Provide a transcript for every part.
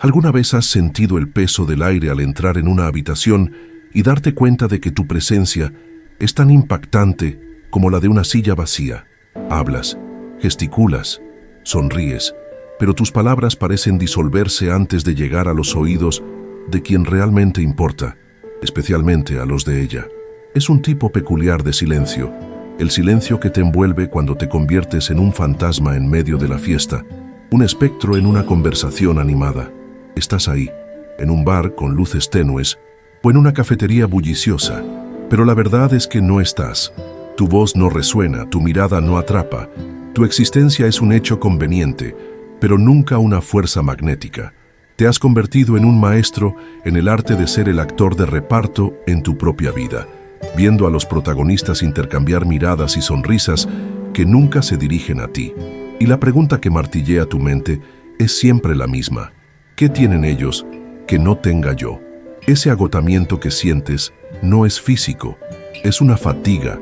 ¿Alguna vez has sentido el peso del aire al entrar en una habitación y darte cuenta de que tu presencia es tan impactante como la de una silla vacía? Hablas, gesticulas, sonríes, pero tus palabras parecen disolverse antes de llegar a los oídos de quien realmente importa, especialmente a los de ella. Es un tipo peculiar de silencio, el silencio que te envuelve cuando te conviertes en un fantasma en medio de la fiesta, un espectro en una conversación animada. Estás ahí, en un bar con luces tenues o en una cafetería bulliciosa, pero la verdad es que no estás. Tu voz no resuena, tu mirada no atrapa, tu existencia es un hecho conveniente, pero nunca una fuerza magnética. Te has convertido en un maestro en el arte de ser el actor de reparto en tu propia vida, viendo a los protagonistas intercambiar miradas y sonrisas que nunca se dirigen a ti. Y la pregunta que martillea tu mente es siempre la misma. ¿Qué tienen ellos que no tenga yo? Ese agotamiento que sientes no es físico, es una fatiga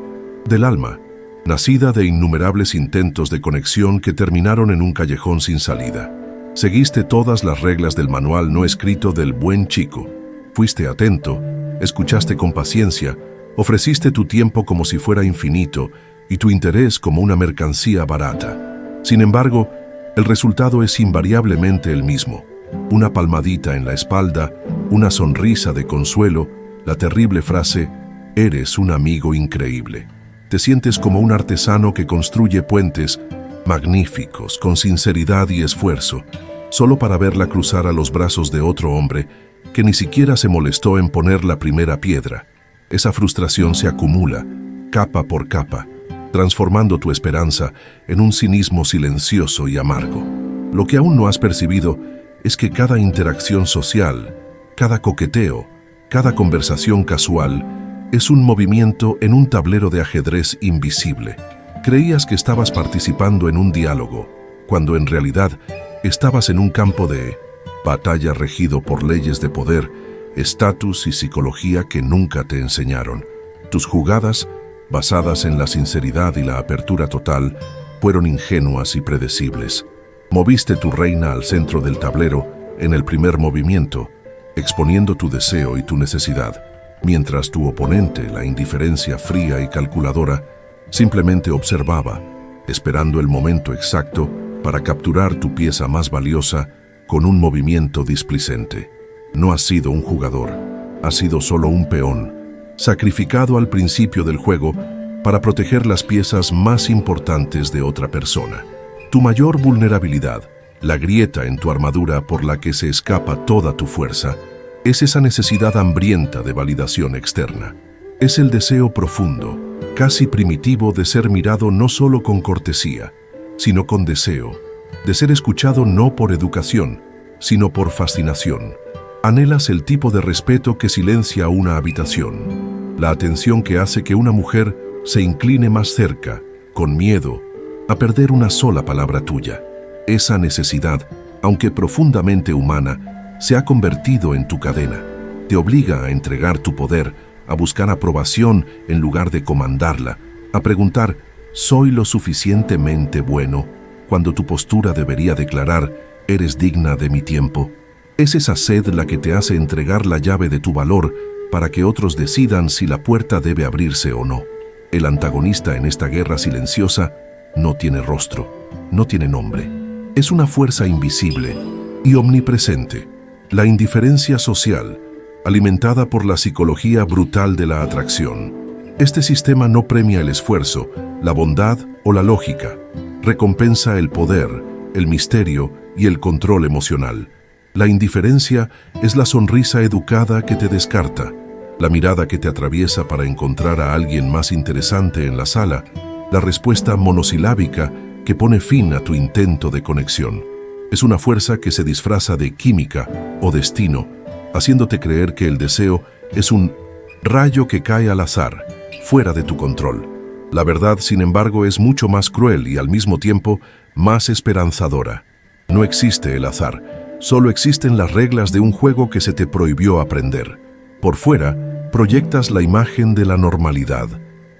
del alma, nacida de innumerables intentos de conexión que terminaron en un callejón sin salida. Seguiste todas las reglas del manual no escrito del buen chico. Fuiste atento, escuchaste con paciencia, ofreciste tu tiempo como si fuera infinito y tu interés como una mercancía barata. Sin embargo, el resultado es invariablemente el mismo. Una palmadita en la espalda, una sonrisa de consuelo, la terrible frase, eres un amigo increíble. Te sientes como un artesano que construye puentes magníficos, con sinceridad y esfuerzo, solo para verla cruzar a los brazos de otro hombre que ni siquiera se molestó en poner la primera piedra. Esa frustración se acumula, capa por capa, transformando tu esperanza en un cinismo silencioso y amargo. Lo que aún no has percibido es que cada interacción social, cada coqueteo, cada conversación casual, es un movimiento en un tablero de ajedrez invisible. Creías que estabas participando en un diálogo, cuando en realidad estabas en un campo de batalla regido por leyes de poder, estatus y psicología que nunca te enseñaron. Tus jugadas, basadas en la sinceridad y la apertura total, fueron ingenuas y predecibles. Moviste tu reina al centro del tablero en el primer movimiento, exponiendo tu deseo y tu necesidad, mientras tu oponente, la indiferencia fría y calculadora, simplemente observaba, esperando el momento exacto para capturar tu pieza más valiosa con un movimiento displicente. No has sido un jugador, has sido solo un peón, sacrificado al principio del juego para proteger las piezas más importantes de otra persona. Tu mayor vulnerabilidad, la grieta en tu armadura por la que se escapa toda tu fuerza, es esa necesidad hambrienta de validación externa. Es el deseo profundo, casi primitivo de ser mirado no solo con cortesía, sino con deseo, de ser escuchado no por educación, sino por fascinación. Anhelas el tipo de respeto que silencia una habitación, la atención que hace que una mujer se incline más cerca, con miedo, a perder una sola palabra tuya. Esa necesidad, aunque profundamente humana, se ha convertido en tu cadena. Te obliga a entregar tu poder, a buscar aprobación en lugar de comandarla, a preguntar, ¿soy lo suficientemente bueno?, cuando tu postura debería declarar, ¿eres digna de mi tiempo? Es esa sed la que te hace entregar la llave de tu valor para que otros decidan si la puerta debe abrirse o no. El antagonista en esta guerra silenciosa no tiene rostro, no tiene nombre. Es una fuerza invisible y omnipresente, la indiferencia social, alimentada por la psicología brutal de la atracción. Este sistema no premia el esfuerzo, la bondad o la lógica. Recompensa el poder, el misterio y el control emocional. La indiferencia es la sonrisa educada que te descarta, la mirada que te atraviesa para encontrar a alguien más interesante en la sala, la respuesta monosilábica que pone fin a tu intento de conexión. Es una fuerza que se disfraza de química o destino, haciéndote creer que el deseo es un rayo que cae al azar, fuera de tu control. La verdad, sin embargo, es mucho más cruel y al mismo tiempo más esperanzadora. No existe el azar, solo existen las reglas de un juego que se te prohibió aprender. Por fuera, proyectas la imagen de la normalidad.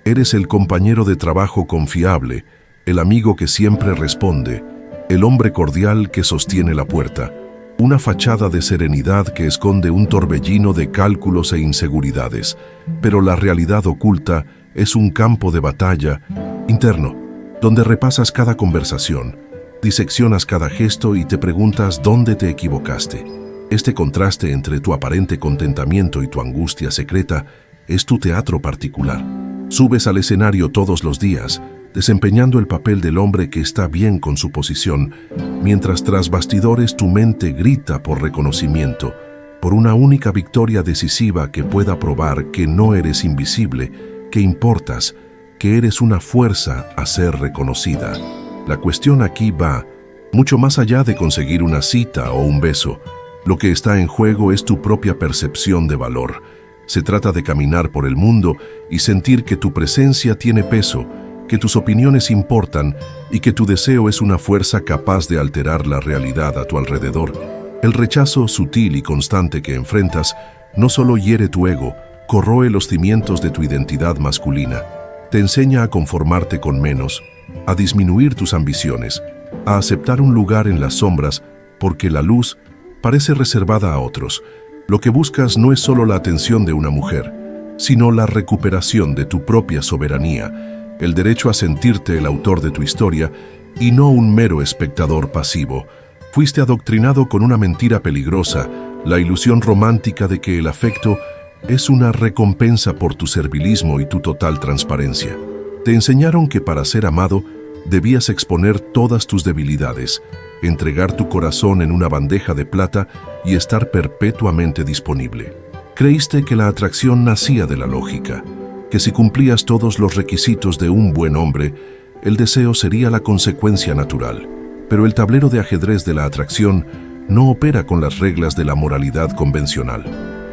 Eres el compañero de trabajo confiable, el amigo que siempre responde, el hombre cordial que sostiene la puerta. una fachada de serenidad que esconde un torbellino de cálculos e inseguridades, pero la realidad oculta es un campo de batalla interno, donde repasas cada conversación, diseccionas cada gesto y te preguntas dónde te equivocaste. Este contraste entre tu aparente contentamiento y tu angustia secreta es tu teatro particular. Subes al escenario todos los días, desempeñando el papel del hombre que está bien con su posición, mientras tras bastidores tu mente grita por reconocimiento, por una única victoria decisiva que pueda probar que no eres invisible, que importas, que eres una fuerza a ser reconocida. La cuestión aquí va mucho más allá de conseguir una cita o un beso. Lo que está en juego es tu propia percepción de valor. Se trata de caminar por el mundo y sentir que tu presencia tiene peso, que tus opiniones importan y que tu deseo es una fuerza capaz de alterar la realidad a tu alrededor. El rechazo sutil y constante que enfrentas no solo hiere tu ego, corroe los cimientos de tu identidad masculina. Te enseña a conformarte con menos, a disminuir tus ambiciones, a aceptar un lugar en las sombras, porque la luz parece reservada a otros. Lo que buscas no es solo la atención de una mujer, sino la recuperación de tu propia soberanía, el derecho a sentirte el autor de tu historia y no un mero espectador pasivo. Fuiste adoctrinado con una mentira peligrosa, la ilusión romántica de que el afecto es una recompensa por tu servilismo y tu total transparencia. Te enseñaron que para ser amado debías exponer todas tus debilidades, entregar tu corazón en una bandeja de plata y estar perpetuamente disponible. Creíste que la atracción nacía de la lógica, que si cumplías todos los requisitos de un buen hombre, el deseo sería la consecuencia natural. Pero el tablero de ajedrez de la atracción no opera con las reglas de la moralidad convencional.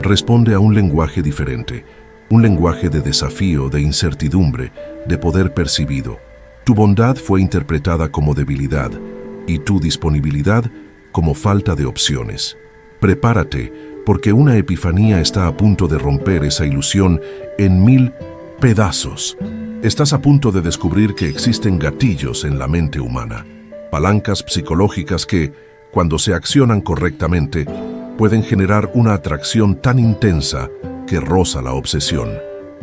Responde a un lenguaje diferente, un lenguaje de desafío, de incertidumbre, de poder percibido. Tu bondad fue interpretada como debilidad y tu disponibilidad como falta de opciones. Prepárate, porque una epifanía está a punto de romper esa ilusión en 1000 pedazos. Estás a punto de descubrir que existen gatillos en la mente humana, palancas psicológicas que, cuando se accionan correctamente, pueden generar una atracción tan intensa que roza la obsesión.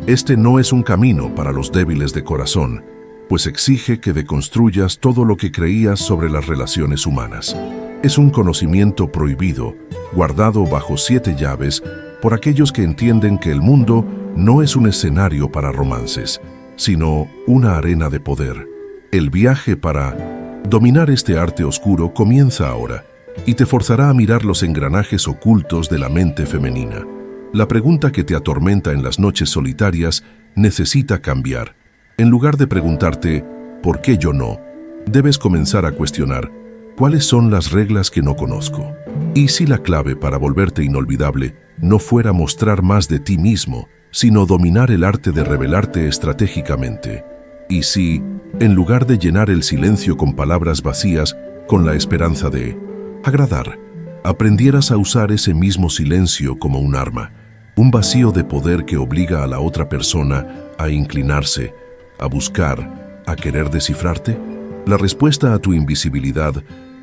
Este no es un camino para los débiles de corazón, pues exige que deconstruyas todo lo que creías sobre las relaciones humanas. Es un conocimiento prohibido, guardado bajo 7 llaves, por aquellos que entienden que el mundo no es un escenario para romances, sino una arena de poder. El viaje para dominar este arte oscuro comienza ahora, y te forzará a mirar los engranajes ocultos de la mente femenina. La pregunta que te atormenta en las noches solitarias necesita cambiar. En lugar de preguntarte, ¿por qué yo no?, debes comenzar a cuestionar, ¿cuáles son las reglas que no conozco? ¿Y si la clave para volverte inolvidable no fuera mostrar más de ti mismo, sino dominar el arte de revelarte estratégicamente? ¿Y si, en lugar de llenar el silencio con palabras vacías, con la esperanza de agradar, aprendieras a usar ese mismo silencio como un arma, un vacío de poder que obliga a la otra persona a inclinarse, a buscar, a querer descifrarte? La respuesta a tu invisibilidad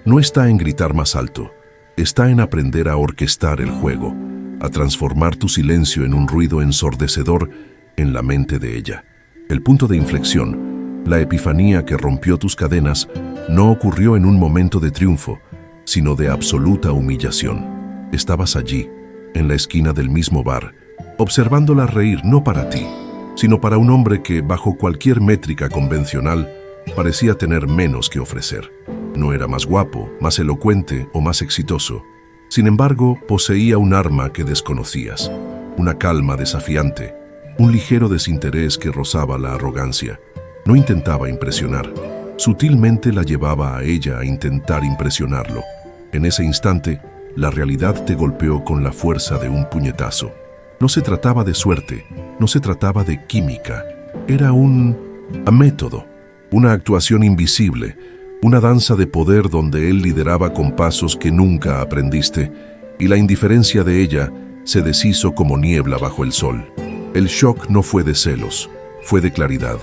no está en gritar más alto, está en aprender a orquestar el juego, a transformar tu silencio en un ruido ensordecedor en la mente de ella. El punto de inflexión, la epifanía que rompió tus cadenas, no ocurrió en un momento de triunfo, sino de absoluta humillación. Estabas allí, en la esquina del mismo bar, observándola reír no para ti, sino para un hombre que, bajo cualquier métrica convencional, parecía tener menos que ofrecer. No era más guapo, más elocuente o más exitoso. Sin embargo, poseía un arma que desconocías, una calma desafiante, un ligero desinterés que rozaba la arrogancia. No intentaba impresionar, sutilmente la llevaba a ella a intentar impresionarlo. En ese instante, la realidad te golpeó con la fuerza de un puñetazo. No se trataba de suerte, no se trataba de química, era un método, una actuación invisible, una danza de poder donde él lideraba con pasos que nunca aprendiste, y la indiferencia de ella se deshizo como niebla bajo el sol. El shock no fue de celos, fue de claridad.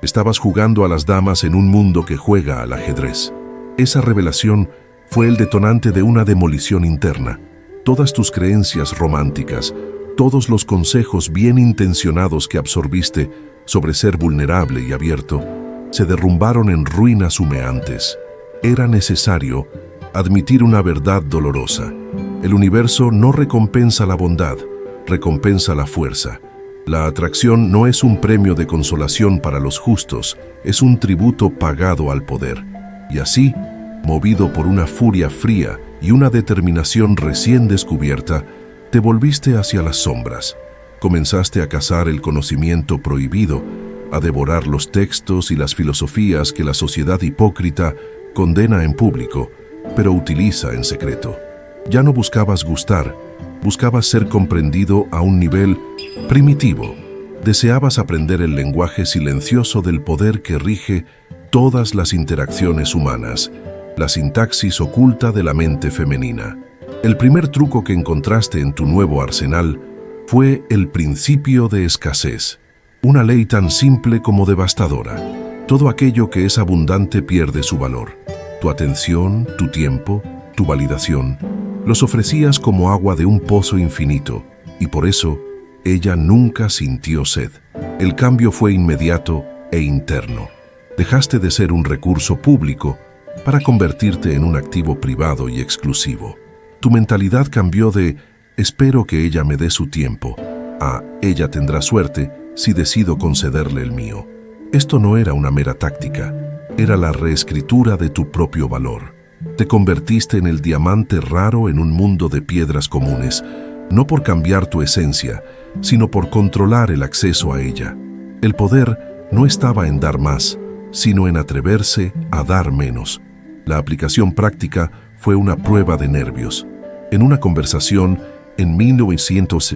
Estabas jugando a las damas en un mundo que juega al ajedrez. Esa revelación Fue el detonante de una demolición interna. Todas tus creencias románticas, todos los consejos bien intencionados que absorbiste sobre ser vulnerable y abierto, se derrumbaron en ruinas humeantes. Era necesario admitir una verdad dolorosa. El universo no recompensa la bondad, recompensa la fuerza. La atracción no es un premio de consolación para los justos, es un tributo pagado al poder. Y así, movido por una furia fría y una determinación recién descubierta, te volviste hacia las sombras. Comenzaste a cazar el conocimiento prohibido, a devorar los textos y las filosofías que la sociedad hipócrita condena en público, pero utiliza en secreto. Ya no buscabas gustar, buscabas ser comprendido a un nivel primitivo. Deseabas aprender el lenguaje silencioso del poder que rige todas las interacciones humanas, la sintaxis oculta de la mente femenina. El primer truco que encontraste en tu nuevo arsenal fue el principio de escasez, una ley tan simple como devastadora. Todo aquello que es abundante pierde su valor. Tu atención, tu tiempo, tu validación, los ofrecías como agua de un pozo infinito, y por eso ella nunca sintió sed. El cambio fue inmediato e interno. Dejaste de ser un recurso público para convertirte en un activo privado y exclusivo. Tu mentalidad cambió de «espero que ella me dé su tiempo» a «ella tendrá suerte si decido concederle el mío». Esto no era una mera táctica, era la reescritura de tu propio valor. Te convertiste en el diamante raro en un mundo de piedras comunes, no por cambiar tu esencia, sino por controlar el acceso a ella. El poder no estaba en dar más, sino en atreverse a dar menos. La aplicación práctica fue una prueba de nervios. En una conversación en 1900,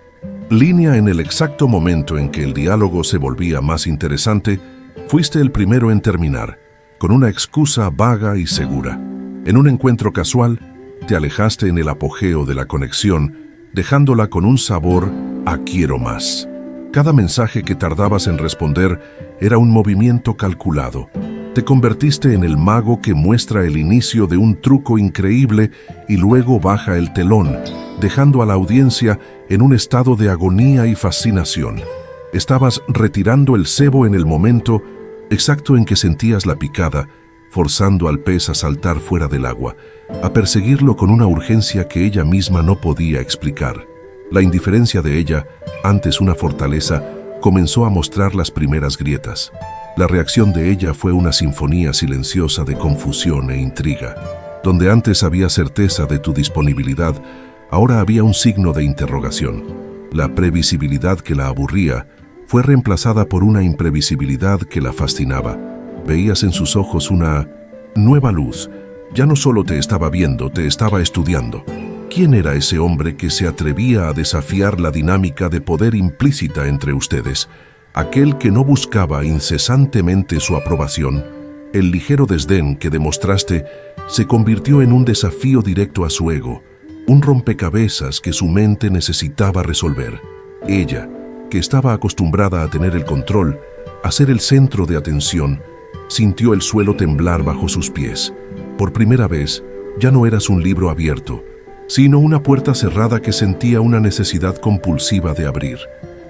línea en el exacto momento en que el diálogo se volvía más interesante, fuiste el primero en terminar, con una excusa vaga y segura. En un encuentro casual, te alejaste en el apogeo de la conexión, dejándola con un sabor a quiero más. Cada mensaje que tardabas en responder era un movimiento calculado. Te convertiste en el mago que muestra el inicio de un truco increíble y luego baja el telón, dejando a la audiencia en un estado de agonía y fascinación. Estabas retirando el cebo en el momento exacto en que sentías la picada, forzando al pez a saltar fuera del agua, a perseguirlo con una urgencia que ella misma no podía explicar. La indiferencia de ella, antes una fortaleza, comenzó a mostrar las primeras grietas. La reacción de ella fue una sinfonía silenciosa de confusión e intriga. Donde antes había certeza de tu disponibilidad, ahora había un signo de interrogación. La previsibilidad que la aburría fue reemplazada por una imprevisibilidad que la fascinaba. Veías en sus ojos una nueva luz. Ya no solo te estaba viendo, te estaba estudiando. ¿Quién era ese hombre que se atrevía a desafiar la dinámica de poder implícita entre ustedes? Aquel que no buscaba incesantemente su aprobación. El ligero desdén que demostraste se convirtió en un desafío directo a su ego, un rompecabezas que su mente necesitaba resolver. Ella, que estaba acostumbrada a tener el control, a ser el centro de atención, sintió el suelo temblar bajo sus pies. Por primera vez, ya no eras un libro abierto, sino una puerta cerrada que sentía una necesidad compulsiva de abrir.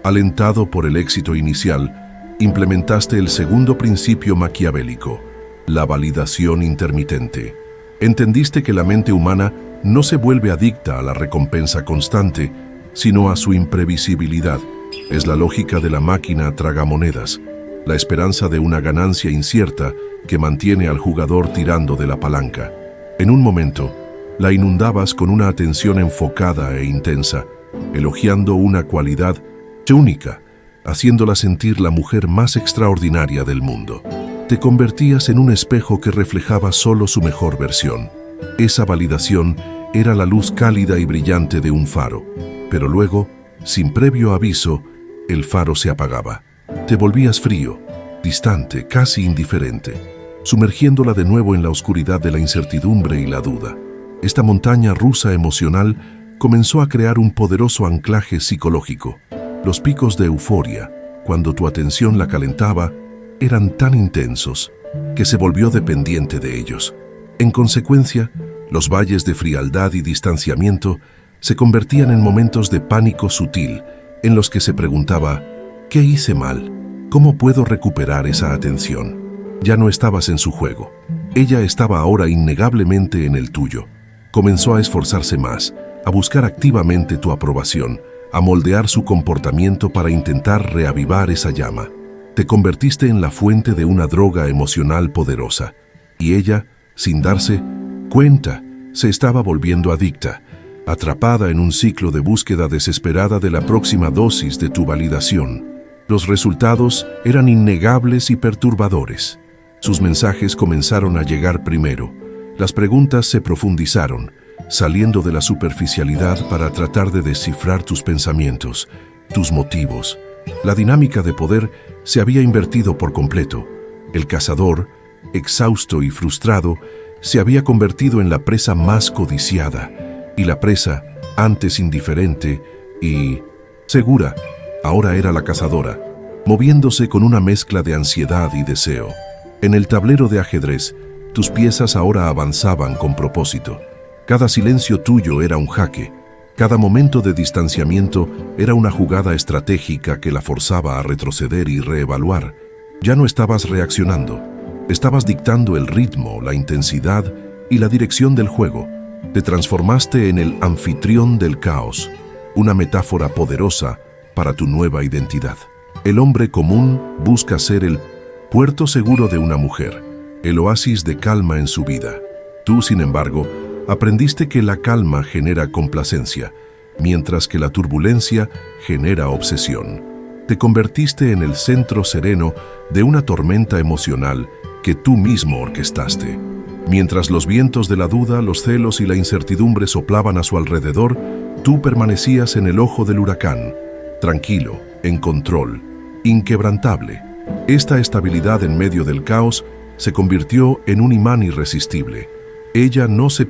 Alentado por el éxito inicial, implementaste el segundo principio maquiavélico, la validación intermitente. Entendiste que la mente humana no se vuelve adicta a la recompensa constante, sino a su imprevisibilidad. Es la lógica de la máquina tragamonedas, la esperanza de una ganancia incierta que mantiene al jugador tirando de la palanca. En un momento, la inundabas con una atención enfocada e intensa, elogiando una cualidad única, haciéndola sentir la mujer más extraordinaria del mundo. Te convertías en un espejo que reflejaba solo su mejor versión. Esa validación era la luz cálida y brillante de un faro, pero luego, sin previo aviso, el faro se apagaba. Te volvías frío, distante, casi indiferente, sumergiéndola de nuevo en la oscuridad de la incertidumbre y la duda. Esta montaña rusa emocional comenzó a crear un poderoso anclaje psicológico. Los picos de euforia, cuando tu atención la calentaba, eran tan intensos que se volvió dependiente de ellos. En consecuencia, Los valles de frialdad y distanciamiento se convertían en momentos de pánico sutil, en los que se preguntaba, ¿qué hice mal? ¿Cómo puedo recuperar esa atención? Ya no estabas en su juego. Ella estaba ahora innegablemente en el tuyo. Comenzó a esforzarse más, a buscar activamente tu aprobación, a moldear su comportamiento para intentar reavivar esa llama. Te convertiste en la fuente de una droga emocional poderosa, y ella, sin darse cuenta, se estaba volviendo adicta, atrapada en un ciclo de búsqueda desesperada de la próxima dosis de tu validación. Los resultados eran innegables y perturbadores. Sus mensajes comenzaron a llegar primero. Las preguntas se profundizaron, saliendo de la superficialidad para tratar de descifrar tus pensamientos, tus motivos. La dinámica de poder se había invertido por completo. El cazador, exhausto y frustrado, se había convertido en la presa más codiciada, y la presa, antes indiferente y segura, ahora era la cazadora, moviéndose con una mezcla de ansiedad y deseo. En el tablero de ajedrez, tus piezas ahora avanzaban con propósito. Cada silencio tuyo era un jaque. Cada momento de distanciamiento era una jugada estratégica que la forzaba a retroceder y reevaluar. Ya no estabas reaccionando. Estabas dictando el ritmo, la intensidad y la dirección del juego. Te transformaste en el anfitrión del caos, una metáfora poderosa para tu nueva identidad. El hombre común busca ser el puerto seguro de una mujer, el oasis de calma en su vida. Tú, sin embargo, aprendiste que la calma genera complacencia, mientras que la turbulencia genera obsesión. Te convertiste en el centro sereno de una tormenta emocional que tú mismo orquestaste. Mientras los vientos de la duda, los celos y la incertidumbre soplaban a su alrededor, tú permanecías en el ojo del huracán, tranquilo, en control, inquebrantable. Esta estabilidad en medio del caos se convirtió en un imán irresistible. Ella no se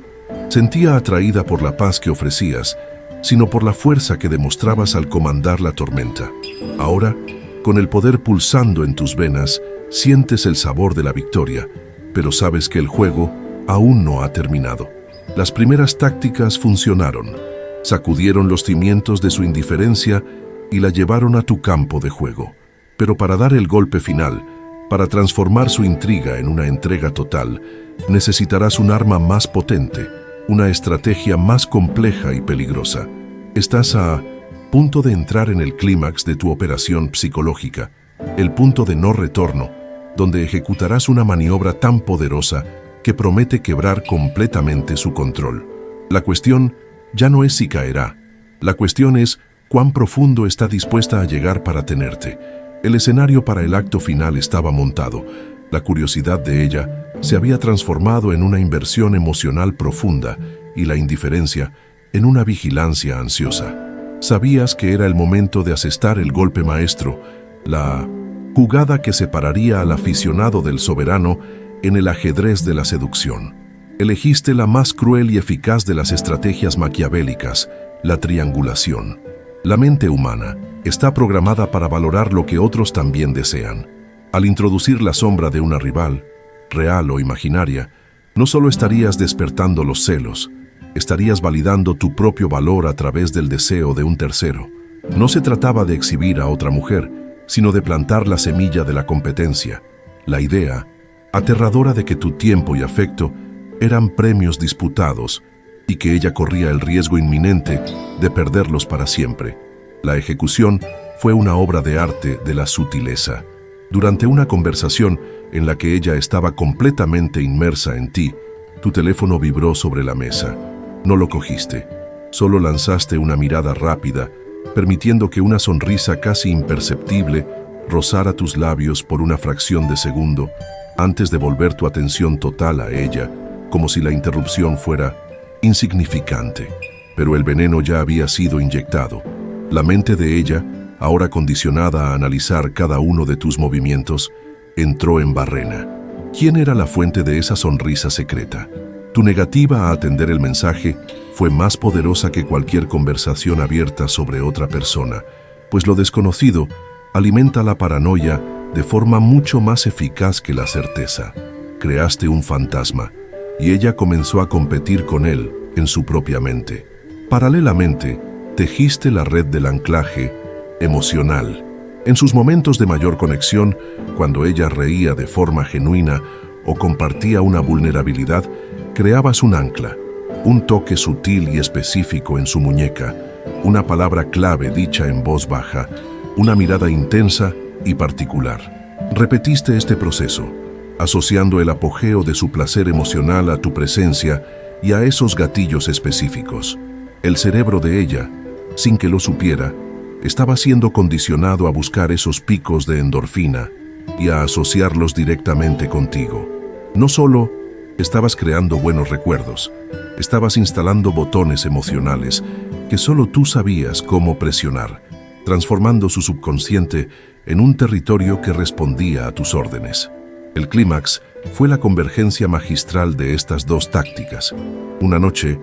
sentía atraída por la paz que ofrecías, sino por la fuerza que demostrabas al comandar la tormenta. Ahora, con el poder pulsando en tus venas, sientes el sabor de la victoria, pero sabes que el juego aún no ha terminado. Las primeras tácticas funcionaron, sacudieron los cimientos de su indiferencia y la llevaron a tu campo de juego. Pero para dar el golpe final, para transformar su intriga en una entrega total, necesitarás un arma más potente, una estrategia más compleja y peligrosa. Estás a punto de entrar en el clímax de tu operación psicológica, el punto de no retorno, donde ejecutarás una maniobra tan poderosa que promete quebrar completamente su control. La cuestión ya no es si caerá. La cuestión es cuán profundo está dispuesta a llegar para tenerte. El escenario para el acto final estaba montado. La curiosidad de ella se había transformado en una inversión emocional profunda y la indiferencia en una vigilancia ansiosa. Sabías que era el momento de asestar el golpe maestro, la jugada que separaría al aficionado del soberano en el ajedrez de la seducción. Elegiste la más cruel y eficaz de las estrategias maquiavélicas, la triangulación. La mente humana está programada para valorar lo que otros también desean. Al introducir la sombra de una rival, real o imaginaria, no solo estarías despertando los celos, estarías validando tu propio valor a través del deseo de un tercero. No se trataba de exhibir a otra mujer, sino de plantar la semilla de la competencia, la idea aterradora de que tu tiempo y afecto eran premios disputados y que ella corría el riesgo inminente de perderlos para siempre. La ejecución fue una obra de arte de la sutileza. Durante una conversación en la que ella estaba completamente inmersa en ti, tu teléfono vibró sobre la mesa. No lo cogiste, solo lanzaste una mirada rápida, permitiendo que una sonrisa casi imperceptible rozara tus labios por una fracción de segundo antes de volver tu atención total a ella, como si la interrupción fuera insignificante. Pero el veneno ya había sido inyectado. La mente de ella, ahora condicionada a analizar cada uno de tus movimientos, entró en barrena. ¿Quién era la fuente de esa sonrisa secreta? Tu negativa a atender el mensaje fue más poderosa que cualquier conversación abierta sobre otra persona, pues lo desconocido alimenta la paranoia de forma mucho más eficaz que la certeza. Creaste un fantasma, y ella comenzó a competir con él en su propia mente. Paralelamente, tejiste la red del anclaje emocional. En sus momentos de mayor conexión, cuando ella reía de forma genuina o compartía una vulnerabilidad, creabas un ancla, un toque sutil y específico en su muñeca, una palabra clave dicha en voz baja, una mirada intensa y particular. Repetiste este proceso, asociando el apogeo de su placer emocional a tu presencia y a esos gatillos específicos. El cerebro de ella, sin que lo supiera, estaba siendo condicionado a buscar esos picos de endorfina y a asociarlos directamente contigo. No solo estabas creando buenos recuerdos, estabas instalando botones emocionales que solo tú sabías cómo presionar, transformando su subconsciente en un territorio que respondía a tus órdenes. El clímax fue la convergencia magistral de estas dos tácticas. Una noche,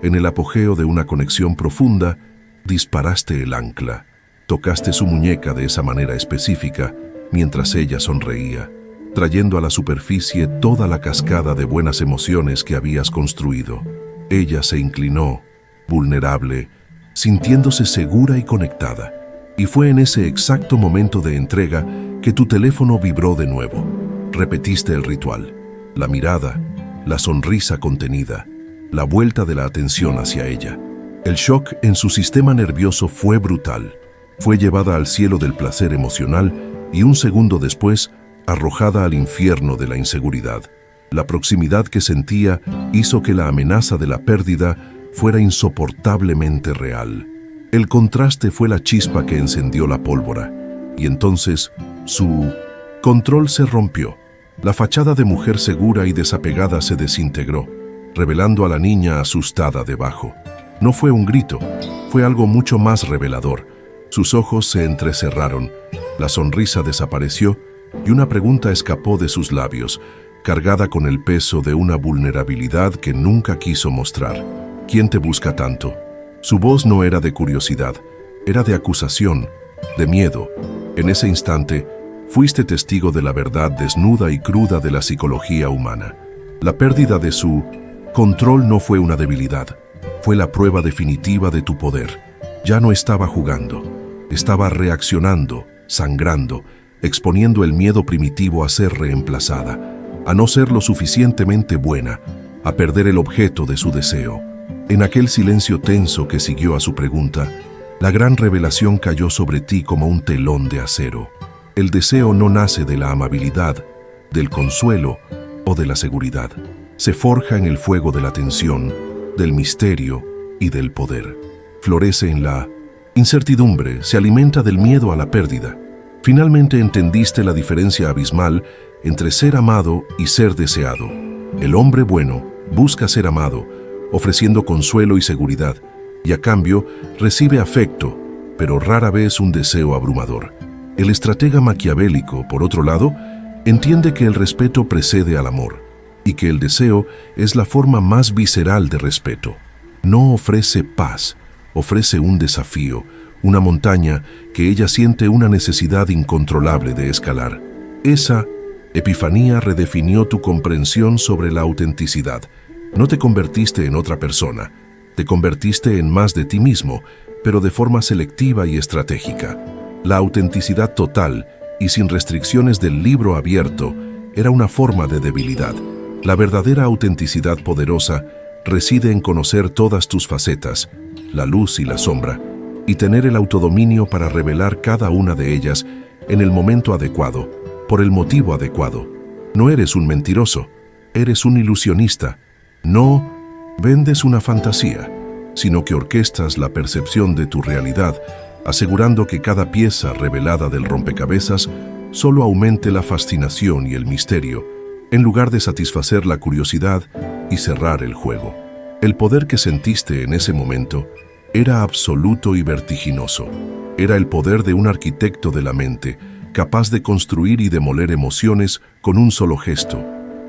en el apogeo de una conexión profunda, disparaste el ancla, tocaste su muñeca de esa manera específica mientras ella sonreía, trayendo a la superficie toda la cascada de buenas emociones que habías construido. Ella se inclinó, vulnerable, sintiéndose segura y conectada. Y fue en ese exacto momento de entrega que tu teléfono vibró de nuevo. Repetiste el ritual, la mirada, la sonrisa contenida, la vuelta de la atención hacia ella. El shock en su sistema nervioso fue brutal. Fue llevada al cielo del placer emocional y un segundo después, arrojada al infierno de la inseguridad. La proximidad que sentía hizo que la amenaza de la pérdida fuera insoportablemente real. El contraste fue la chispa que encendió la pólvora, y entonces su control se rompió. La fachada de mujer segura y desapegada se desintegró, revelando a la niña asustada debajo. No fue un grito, fue algo mucho más revelador. Sus ojos se entrecerraron, la sonrisa desapareció y una pregunta escapó de sus labios, cargada con el peso de una vulnerabilidad que nunca quiso mostrar. ¿Quién te busca tanto? Su voz no era de curiosidad, era de acusación, de miedo. En ese instante, fuiste testigo de la verdad desnuda y cruda de la psicología humana. La pérdida de su control no fue una debilidad, fue la prueba definitiva de tu poder. Ya no estaba jugando, estaba reaccionando, sangrando, exponiendo el miedo primitivo a ser reemplazada, a no ser lo suficientemente buena, a perder el objeto de su deseo. En aquel silencio tenso que siguió a su pregunta, la gran revelación cayó sobre ti como un telón de acero. El deseo no nace de la amabilidad, del consuelo o de la seguridad. Se forja en el fuego de la tensión, del misterio y del poder. Florece en la incertidumbre, se alimenta del miedo a la pérdida. Finalmente entendiste la diferencia abismal entre ser amado y ser deseado. El hombre bueno busca ser amado, ofreciendo consuelo y seguridad, y a cambio recibe afecto, pero rara vez un deseo abrumador. El estratega maquiavélico, por otro lado, entiende que el respeto precede al amor, y que el deseo es la forma más visceral de respeto. No ofrece paz, ofrece un desafío, una montaña que ella siente una necesidad incontrolable de escalar. Esa epifanía redefinió tu comprensión sobre la autenticidad. No te convertiste en otra persona, te convertiste en más de ti mismo, pero de forma selectiva y estratégica. La autenticidad total y sin restricciones del libro abierto era una forma de debilidad. La verdadera autenticidad poderosa reside en conocer todas tus facetas, la luz y la sombra, y tener el autodominio para revelar cada una de ellas en el momento adecuado, por el motivo adecuado. No eres un mentiroso, eres un ilusionista. No vendes una fantasía, sino que orquestas la percepción de tu realidad, asegurando que cada pieza revelada del rompecabezas solo aumente la fascinación y el misterio, en lugar de satisfacer la curiosidad y cerrar el juego. El poder que sentiste en ese momento era absoluto y vertiginoso. Era el poder de un arquitecto de la mente, capaz de construir y demoler emociones con un solo gesto,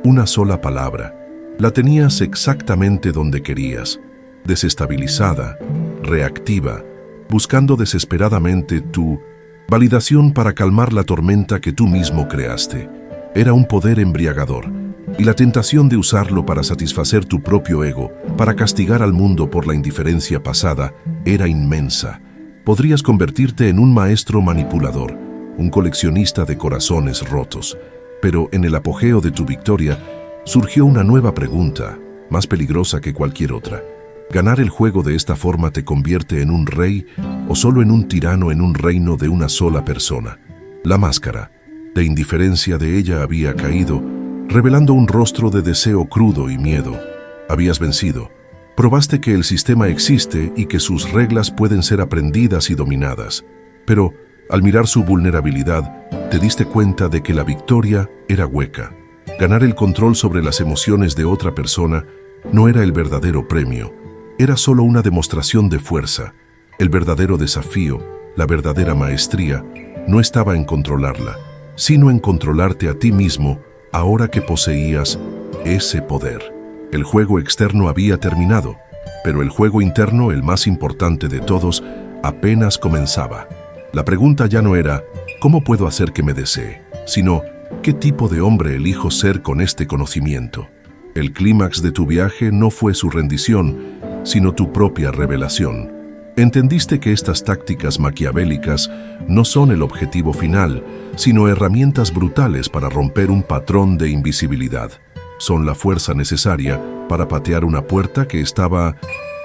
una sola palabra. La tenías exactamente donde querías, desestabilizada, reactiva, buscando desesperadamente tu validación para calmar la tormenta que tú mismo creaste. Era un poder embriagador, y la tentación de usarlo para satisfacer tu propio ego, para castigar al mundo por la indiferencia pasada, era inmensa. Podrías convertirte en un maestro manipulador, un coleccionista de corazones rotos. Pero en el apogeo de tu victoria, surgió una nueva pregunta, más peligrosa que cualquier otra. ¿Ganar el juego de esta forma te convierte en un rey o solo en un tirano en un reino de una sola persona? La máscara de indiferencia de ella había caído, revelando un rostro de deseo crudo y miedo. Habías vencido. Probaste que el sistema existe y que sus reglas pueden ser aprendidas y dominadas. Pero, al mirar su vulnerabilidad, te diste cuenta de que la victoria era hueca. Ganar el control sobre las emociones de otra persona no era el verdadero premio. Era solo una demostración de fuerza. El verdadero desafío, la verdadera maestría, no estaba en controlarla, sino en controlarte a ti mismo ahora que poseías ese poder. El juego externo había terminado, pero el juego interno, el más importante de todos, apenas comenzaba. La pregunta ya no era ¿cómo puedo hacer que me desee?, sino ¿qué tipo de hombre elijo ser con este conocimiento? El clímax de tu viaje no fue su rendición, sino tu propia revelación. Entendiste que estas tácticas maquiavélicas no son el objetivo final, sino herramientas brutales para romper un patrón de invisibilidad. Son la fuerza necesaria para patear una puerta que estaba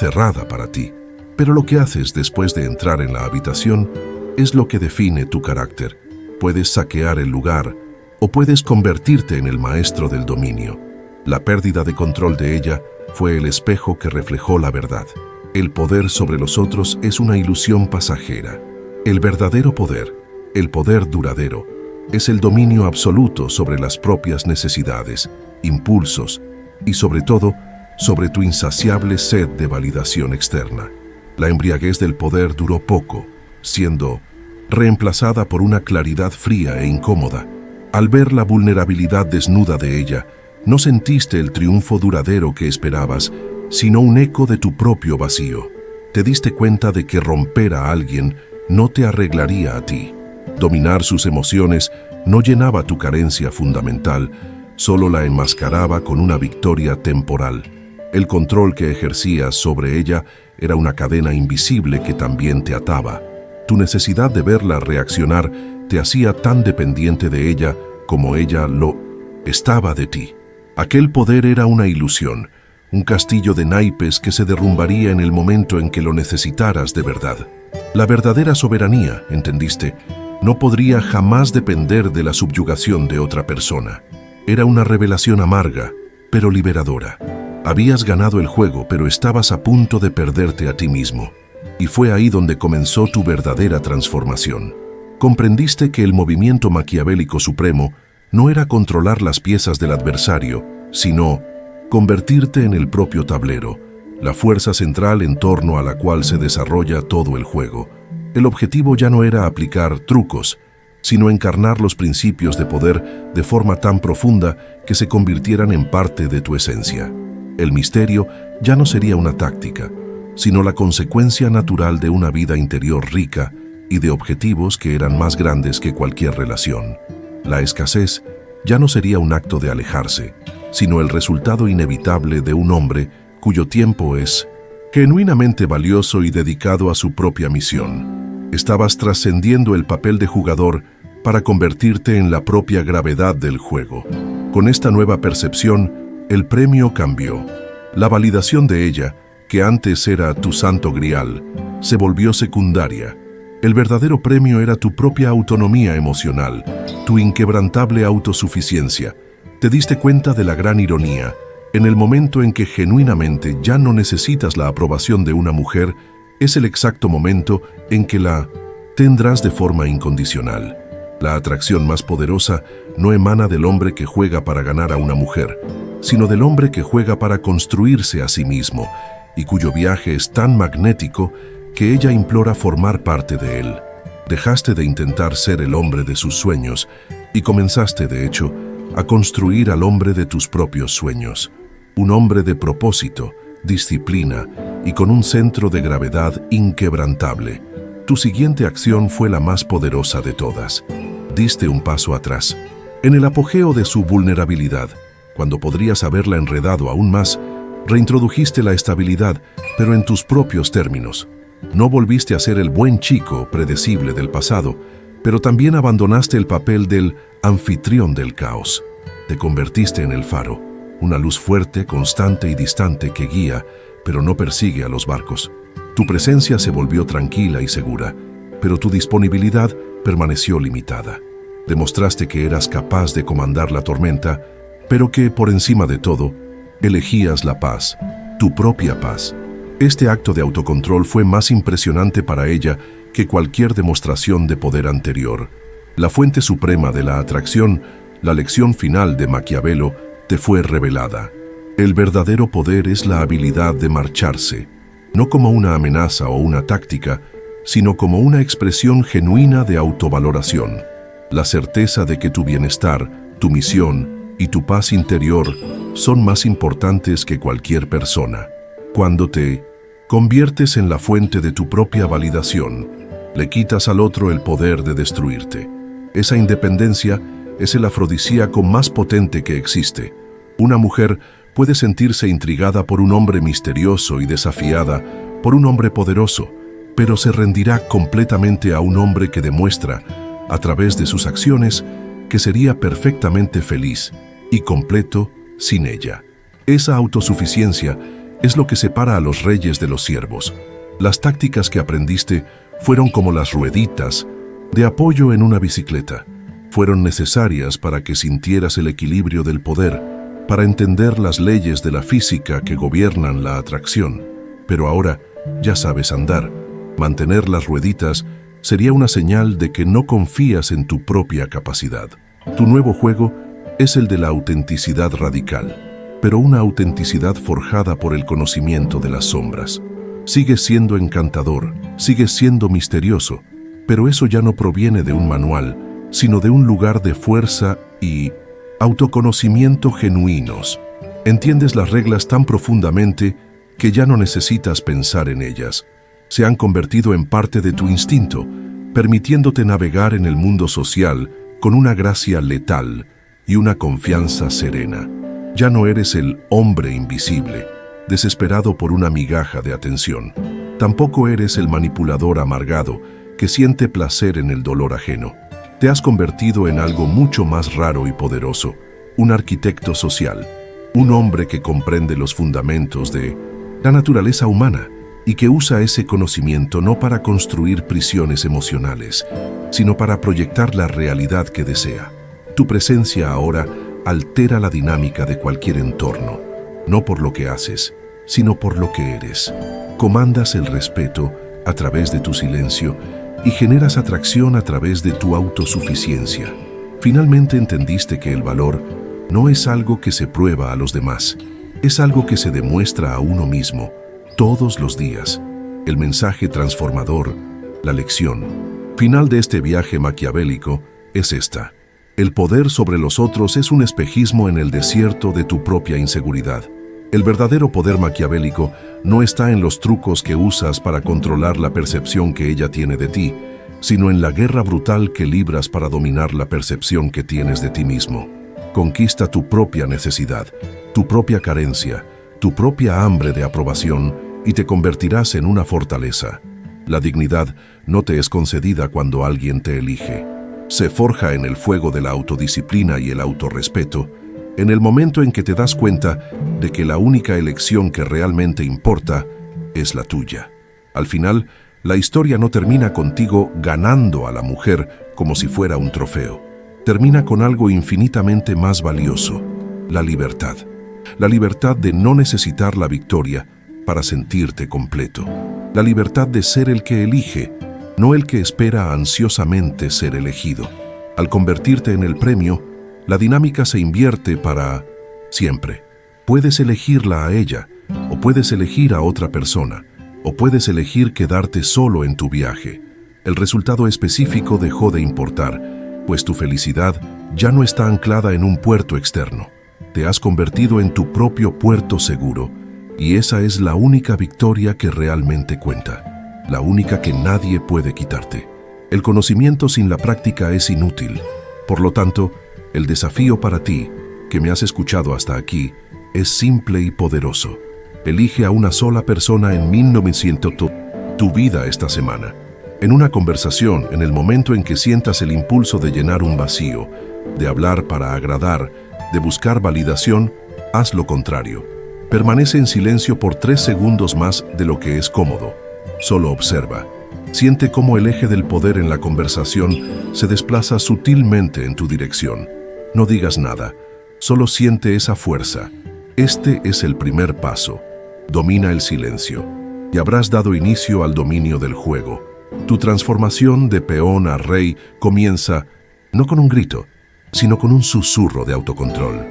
cerrada para ti. Pero lo que haces después de entrar en la habitación es lo que define tu carácter. Puedes saquear el lugar o puedes convertirte en el maestro del dominio. La pérdida de control de ella fue el espejo que reflejó la verdad. El poder sobre los otros es una ilusión pasajera. El verdadero poder, el poder duradero, es el dominio absoluto sobre las propias necesidades, impulsos y sobre todo, sobre tu insaciable sed de validación externa. La embriaguez del poder duró poco, siendo reemplazada por una claridad fría e incómoda. Al ver la vulnerabilidad desnuda de ella, no sentiste el triunfo duradero que esperabas, sino un eco de tu propio vacío. Te diste cuenta de que romper a alguien no te arreglaría a ti. Dominar sus emociones no llenaba tu carencia fundamental, solo la enmascaraba con una victoria temporal. El control que ejercías sobre ella era una cadena invisible que también te ataba. Tu necesidad de verla reaccionar te hacía tan dependiente de ella como ella lo estaba de ti. Aquel poder era una ilusión, un castillo de naipes que se derrumbaría en el momento en que lo necesitaras de verdad. La verdadera soberanía, ¿entendiste?, no podría jamás depender de la subyugación de otra persona. Era una revelación amarga, pero liberadora. Habías ganado el juego, pero estabas a punto de perderte a ti mismo. Y fue ahí donde comenzó tu verdadera transformación. Comprendiste que el movimiento maquiavélico supremo no era controlar las piezas del adversario, sino convertirte en el propio tablero, la fuerza central en torno a la cual se desarrolla todo el juego. El objetivo ya no era aplicar trucos, sino encarnar los principios de poder de forma tan profunda que se convirtieran en parte de tu esencia. El misterio ya no sería una táctica, sino la consecuencia natural de una vida interior rica y de objetivos que eran más grandes que cualquier relación. La escasez ya no sería un acto de alejarse, sino el resultado inevitable de un hombre cuyo tiempo es genuinamente valioso y dedicado a su propia misión. Estabas trascendiendo el papel de jugador para convertirte en la propia gravedad del juego. Con esta nueva percepción, el premio cambió. La validación de ella, que antes era tu santo grial, se volvió secundaria. El verdadero premio era tu propia autonomía emocional, tu inquebrantable autosuficiencia. Te diste cuenta de la gran ironía. En el momento en que genuinamente ya no necesitas la aprobación de una mujer, es el exacto momento en que la tendrás de forma incondicional. La atracción más poderosa no emana del hombre que juega para ganar a una mujer, sino del hombre que juega para construirse a sí mismo y cuyo viaje es tan magnético que ella implora formar parte de él. Dejaste de intentar ser el hombre de sus sueños y comenzaste, de hecho, a construir al hombre de tus propios sueños. Un hombre de propósito, disciplina y con un centro de gravedad inquebrantable. Tu siguiente acción fue la más poderosa de todas. Diste un paso atrás. En el apogeo de su vulnerabilidad, Cuando podrías haberla enredado aún más, reintrodujiste la estabilidad, pero en tus propios términos. No volviste a ser el buen chico predecible del pasado, pero también abandonaste el papel del anfitrión del caos. Te convertiste en el faro, una luz fuerte, constante y distante que guía, pero no persigue a los barcos. Tu presencia se volvió tranquila y segura, pero tu disponibilidad permaneció limitada. Demostraste que eras capaz de comandar la tormenta, pero que, por encima de todo, elegías la paz, tu propia paz. Este acto de autocontrol fue más impresionante para ella que cualquier demostración de poder anterior. La fuente suprema de la atracción, la lección final de Maquiavelo, te fue revelada. El verdadero poder es la habilidad de marcharse, no como una amenaza o una táctica, sino como una expresión genuina de autovaloración. La certeza de que tu bienestar, tu misión y tu paz interior son más importantes que cualquier persona. Cuando te conviertes en la fuente de tu propia validación, le quitas al otro el poder de destruirte. Esa independencia es el afrodisíaco más potente que existe. Una mujer puede sentirse intrigada por un hombre misterioso y desafiada por un hombre poderoso, pero se rendirá completamente a un hombre que demuestra, a través de sus acciones, que sería perfectamente feliz y completo sin ella. Esa autosuficiencia es lo que separa a los reyes de los siervos. Las tácticas que aprendiste fueron como las rueditas de apoyo en una bicicleta. Fueron necesarias para que sintieras el equilibrio del poder, para entender las leyes de la física que gobiernan la atracción. Pero ahora ya sabes andar. Mantener las rueditas sería una señal de que no confías en tu propia capacidad. Tu nuevo juego es el de la autenticidad radical, pero una autenticidad forjada por el conocimiento de las sombras. Sigues siendo encantador, sigues siendo misterioso, pero eso ya no proviene de un manual, sino de un lugar de fuerza y autoconocimiento genuinos. Entiendes las reglas tan profundamente que ya no necesitas pensar en ellas. Se han convertido en parte de tu instinto, permitiéndote navegar en el mundo social con una gracia letal y una confianza serena. Ya no eres el hombre invisible, desesperado por una migaja de atención. Tampoco eres el manipulador amargado que siente placer en el dolor ajeno. Te has convertido en algo mucho más raro y poderoso, un arquitecto social, un hombre que comprende los fundamentos de la naturaleza humana y que usa ese conocimiento no para construir prisiones emocionales, sino para proyectar la realidad que desea. Tu presencia ahora altera la dinámica de cualquier entorno, no por lo que haces, sino por lo que eres. Comandas el respeto a través de tu silencio y generas atracción a través de tu autosuficiencia. Finalmente entendiste que el valor no es algo que se prueba a los demás, es algo que se demuestra a uno mismo, todos los días. El mensaje transformador, la lección final de este viaje maquiavélico es esta. El poder sobre los otros es un espejismo en el desierto de tu propia inseguridad. El verdadero poder maquiavélico no está en los trucos que usas para controlar la percepción que ella tiene de ti, sino en la guerra brutal que libras para dominar la percepción que tienes de ti mismo. Conquista tu propia necesidad, tu propia carencia, tu propia hambre de aprobación y te convertirás en una fortaleza. La dignidad no te es concedida cuando alguien te elige. Se forja en el fuego de la autodisciplina y el autorrespeto, en el momento en que te das cuenta de que la única elección que realmente importa es la tuya. Al final, la historia no termina contigo ganando a la mujer como si fuera un trofeo. Termina con algo infinitamente más valioso, la libertad. La libertad de no necesitar la victoria para sentirte completo. La libertad de ser el que elige, no el que espera ansiosamente ser elegido. Al convertirte en el premio, la dinámica se invierte para siempre. Puedes elegirla a ella, o puedes elegir a otra persona, o puedes elegir quedarte solo en tu viaje. El resultado específico dejó de importar, pues tu felicidad ya no está anclada en un puerto externo. Te has convertido en tu propio puerto seguro, y esa es la única victoria que realmente cuenta, la única que nadie puede quitarte. El conocimiento sin la práctica es inútil. Por lo tanto, el desafío para ti que me has escuchado hasta aquí, es simple y poderoso. Elige a una sola persona en 1900 tu vida esta semana. En una conversación, en el momento en que sientas el impulso de llenar un vacío, de hablar para agradar, de buscar validación, haz lo contrario. Permanece en silencio por 3 segundos más de lo que es cómodo. Solo observa. Siente cómo el eje del poder en la conversación se desplaza sutilmente en tu dirección. No digas nada, solo siente esa fuerza. Este es el primer paso. Domina el silencio y habrás dado inicio al dominio del juego. Tu transformación de peón a rey comienza no con un grito, sino con un susurro de autocontrol.